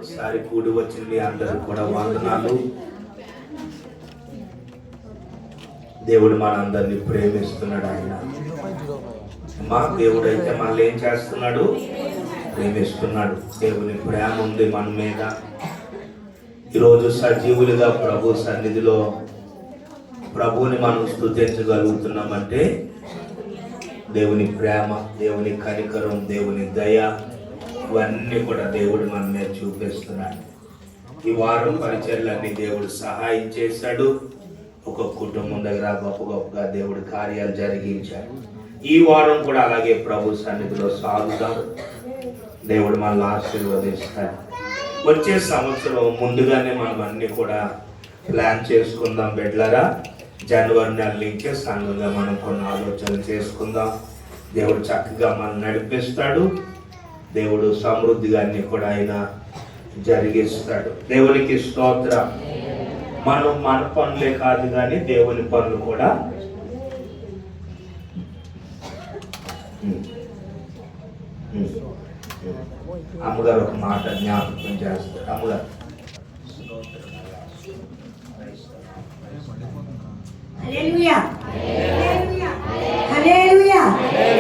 ఒకసారి కూడి వచ్చిన మీ అందరూ కూడా వందనాలు. దేవుడు మనందరినీ ప్రేమిస్తున్నాడు. ఆయన మా దేవుడు అయితే మనల్ని ఏం చేస్తున్నాడు? ప్రేమిస్తున్నాడు. దేవుని ప్రేమ ఉంది మన మీద. ఈరోజు సజీవులుగా ప్రభు సన్నిధిలో ప్రభువుని మనం స్తుతించగలుగుతున్నామంటే దేవుని ప్రేమ, దేవుని కనికరం, దేవుని దయ, ఇవన్నీ కూడా దేవుడు మన మీద చూపిస్తున్నాడు. ఈ వారం పరిచర్లన్నీ దేవుడు సహాయం చేశాడు. ఒక కుటుంబం దగ్గర గొప్పగా దేవుడు కార్యాలు జరిగించాడు. ఈ వారం కూడా అలాగే ప్రభు సన్నిధిలో సాగుతాం. దేవుడు మనల్ని ఆశీర్వదిస్తాడు. వచ్చే సంవత్సరం ముందుగానే మనం అన్ని కూడా ప్లాన్ చేసుకుందాం బిడ్డలారా. జనవరి నెల నుంచే సంఘంగా మనం కొన్ని ఆలోచనలు చేసుకుందాం. దేవుడు చక్కగా మనం నడిపిస్తాడు. దేవుడు సమృద్ధిగా అన్ని కూడా ఆయన జరిగిస్తాడు. దేవునికి స్తోత్రం. మనం మన పనులే కాదు కానీ దేవుని పనులు కూడా అమ్మగారు ఒక మాట జ్ఞాపకం చేస్తారు. అమ్మగారు హల్లెలూయా హల్లెలూయా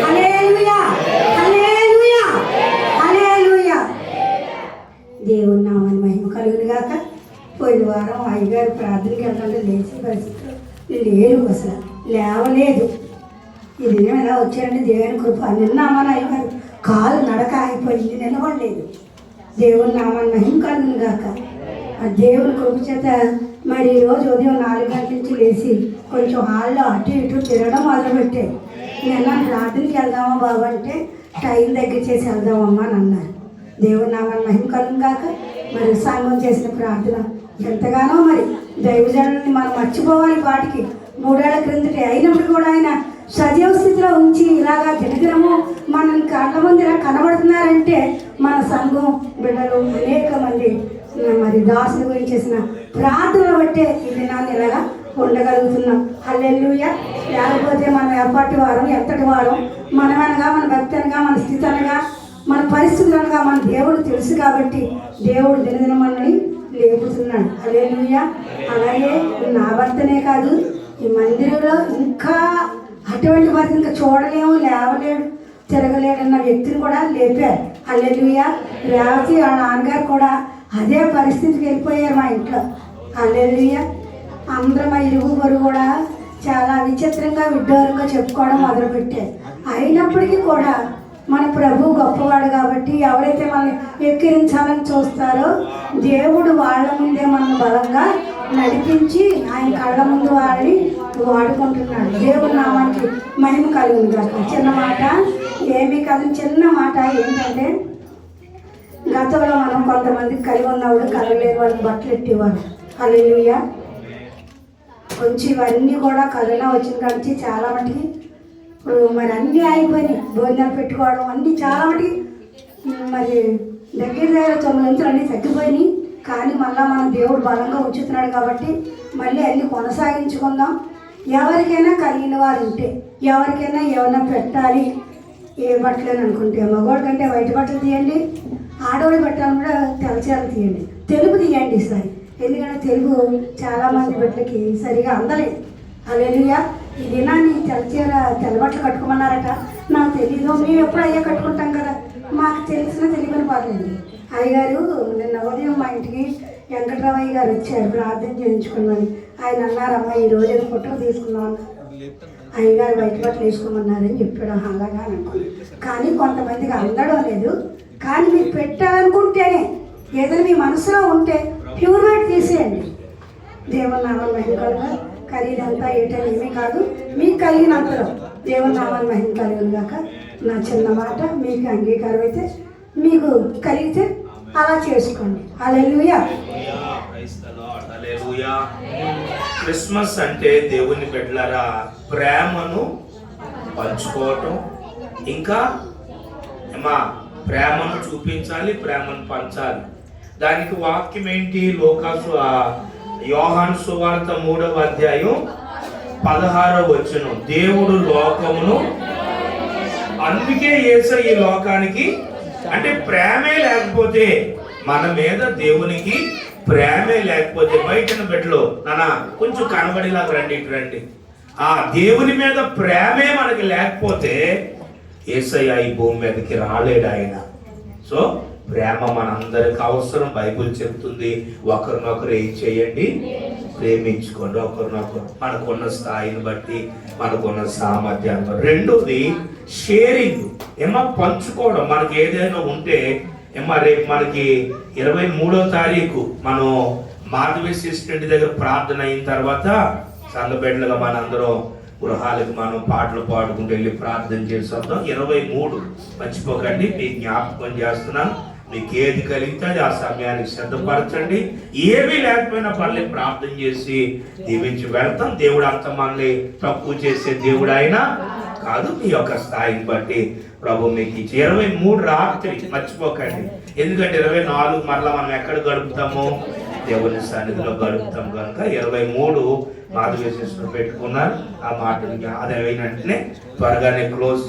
హల్లెలూయా హల్లెలూయా హల్లెలూయా. దేవుని నామానికి మహిమ కలుగును గాక. పోయిన వారం అయ్యగారు ప్రార్థనకి వెళ్తుంటే లేచి పరిస్థితులు లేరు, అసలు లేవలేదు. ఇది ఎలా వచ్చారంటే దేవుని కృప. నిన్న మన అయ్యగారు కాలు నడక అయిపోయింది, నిలబడలేదు. దేవుని నామాన్ని మహిమ కలుగును గాక. ఆ దేవుని కృప చేత మరి ఈరోజు ఉదయం 4 గంటల నుంచి లేచి కొంచెం హాల్లో అటు ఇటు తిరగడం మొదలుపెట్టారు. నేను ప్రార్థనకి వెళ్దామా బాబు అంటే టైం తగ్గించేసి వెళ్దామమ్మా అని అన్నారు. దేవుని నామాన్ని మహిమ కలుగును గాక. మరి సంఘం చేసిన ప్రార్థన ఎంతగానో మరి దైవజనుల్ని మనం మర్చిపోవాలి. వాటికి 3 ఏళ్ల క్రిందటి అయినప్పుడు కూడా ఆయన సజీవ స్థితిలో ఉంచి ఇలాగా దినదినము మన కళ్ళ ముందు ఇలా కనబడుతున్నారంటే మన సంఘం బిడ్డలు అనేక మంది మరి దాసుల గురించి చేసిన ప్రార్థనలు బట్టే ఈ దినాన్ని ఇలాగా ఉండగలుగుతున్నాం. హల్లెలూయా. లేకపోతే మనం ఎప్పటి వారం ఎంతటి వారం మనమనగా మన భక్తి అనగా మన స్థితి అనగా మన పరిస్థితులు అనగా మన దేవుడు తెలుసు కాబట్టి దేవుడు దినదిన మనల్ని లేపుతున్నాడు. హల్లెలూయా. అలాగే నా భర్తనే కాదు, ఈ మందిరంలో ఇంకా అటువంటి వారికి ఇంకా చూడలేము, లేవలేడు, తిరగలేడన్న వ్యక్తిని కూడా లేపారు. హల్లెలూయా. రేవతి వాళ్ళ నాన్నగారు కూడా అదే పరిస్థితికి వెళ్ళిపోయారు మా ఇంట్లో. హల్లెలూయా. అందరం మా ఇరుగు పొరుగు కూడా చాలా విచిత్రంగా విడ్డూరంగా చెప్పుకోవడం మొదలుపెట్టారు. అయినప్పటికీ కూడా మన ప్రభు గొప్పవాడు కాబట్టి ఎవరైతే మనల్ని ఎక్కిరించాలని చూస్తారో దేవుడు వాళ్ళ ముందే మనల్ని బలంగా నడిపించి ఆయన కళ్ళ ముందు వాళ్ళని వాడుకుంటున్నాడు. దేవుడి నామానికి మహిమ కలుగును గాక. చిన్న మాట ఏమీ కాదు, చిన్న మాట ఏంటంటే గతంలో మనం కొంతమందికి కలిగి ఉన్నవాడు కలగలేని వాళ్ళకి బట్టలు ఎట్టేవాడు. హల్లెలూయా. కొంచెం ఇవన్నీ కూడా కరోనా వచ్చిన కాంచి చాలా మటుకి ఇప్పుడు మరి అన్నీ అయిపోయినాయి. భోజనాలు పెట్టుకోవడం అన్నీ చాలా మటుకి మరి దగ్గర 9 అంచులు అన్నీ తగ్గిపోయినాయి. కానీ మళ్ళీ మనం దేవుడు బలంగా ఉంచుతున్నాడు కాబట్టి మళ్ళీ అన్నీ కొనసాగించుకుందాం. ఎవరికైనా కలిగిన వారు ఉంటే ఎవరికైనా ఏమైనా పెట్టాలి, ఏ బట్టలేని అనుకుంటే మగవాడి కంటే వైట్ బట్టలు తీయండి, ఆడవాళ్ళు పెట్టాలని కూడా తెల్లచీరలు తీయండి, తెలుగు తీయండి ఈసారి. ఎందుకంటే తెలుగు చాలామంది బిడ్డలకి సరిగా అందలేదు. హల్లెలూయా. ఈ దినాన్ని తెల్ల బట్టలు కట్టుకోమన్నారట. నాకు తెలీదు, మేము ఎప్పుడు అయ్యా కట్టుకుంటాం కదా, మాకు తెలియని పర్లేదు. అయ్యగారు నిన్న ఉదయం మా ఇంటికి వెంకట్రామయ్య గారు వచ్చారు ప్రార్థన చేయించుకున్నాను. ఆయన అన్నారమ్మా ఈరోజు ఏదో ఫోటో తీసుకున్నాం అన్నారు. అయ్యగారు బయట బట్టలు వేసుకోమన్నారని చెప్పాడు. అలాగా అనుకున్నాను. కానీ కొంతమందికి అందడం లేదు. కానీ మీరు పెట్టాలనుకుంటేనే ఏదైనా మీ మనసులో ఉంటే ప్యూర్ వైట్ తీసేయండి. దేవుని నామాన్ని మహిమ కలుగుగా. ఖరీదంతా ఏటని ఏమీ కాదు, మీకు కలిగినంతలో దేవుని నామాన్ని మహిమ కలుగును గాక. నా చిన్న మాట మీకు అంగీకారం అయితే మీకు కలిగితే అలా చేసుకోండి. హల్లెలూయా. క్రిస్మస్ అంటే దేవుని బిడ్డలారా ప్రేమను పంచుకోవటం, ఇంకా ప్రేమను చూపించాలి, ప్రేమను పంచాలి. దానికి వాక్యం ఏంటి? యోహాను సువార్త 3వ అధ్యాయం 16వ వచనం. దేవుడు లోకమును, అందుకే యేసు ఈ లోకానికి, అంటే ప్రేమే లేకపోతే మన మీద దేవునికి ప్రేమే లేకపోతే బయటన బిడ్డలో నాన్న కొంచెం కనబడిలాగా రండి, ఇటు రండి. ఆ దేవుని మీద ప్రేమే మనకి లేకపోతే యేసయ్య ఈ భూమి మీదకి రాలేడు ఆయన. సో ప్రేమ మనందరికి అవసరం. బైబిల్ చెప్తుంది ఒకరినొకరు ఏం చేయండి, ప్రేమించుకోండి ఒకరినొకరు, మనకున్న స్థాయిని బట్టి, మనకున్న సామర్థ్యాన్ని. రెండోది షేరింగ్, పంచుకోవడం. మనకి ఏదైనా ఉంటే రేపు మనకి 23వ తారీఖు మనం మాధవి సిస్టెంట్ దగ్గర ప్రార్థన అయిన తర్వాత సంఘబిడ్డలుగా మనందరం గృహాలకు మనం పాటలు పాడుకుంటూ వెళ్ళి ప్రార్థన చేస్తాం. 23 మర్చిపోకండి, మీకు జ్ఞాపకం చేస్తున్నాను. మీకు ఏది కలిగితే ఆ సమయానికి సిద్ధపరచండి. ఏమీ లేకపోయినా పర్లేదు, ప్రార్థన చేసి దీవించి వెళ్తాం. దేవుడు అంత మనల్ని తక్కువ చేసే దేవుడు అయినా కాదు. మీ యొక్క స్థాయిని బట్టి ప్రభు మీకు ఇచ్చి 23 రాత్రి మర్చిపోకండి. ఎందుకంటే 24 మరలా మనం ఎక్కడ గడుపుతాము, దేవుని సన్నిధిలో గడుపుతాం కనుక 23 మాధవి సిస్టర్ పెట్టుకున్నారు. ఆ మాటలు అది అయిన వెంటనే త్వరగానే క్లోజ్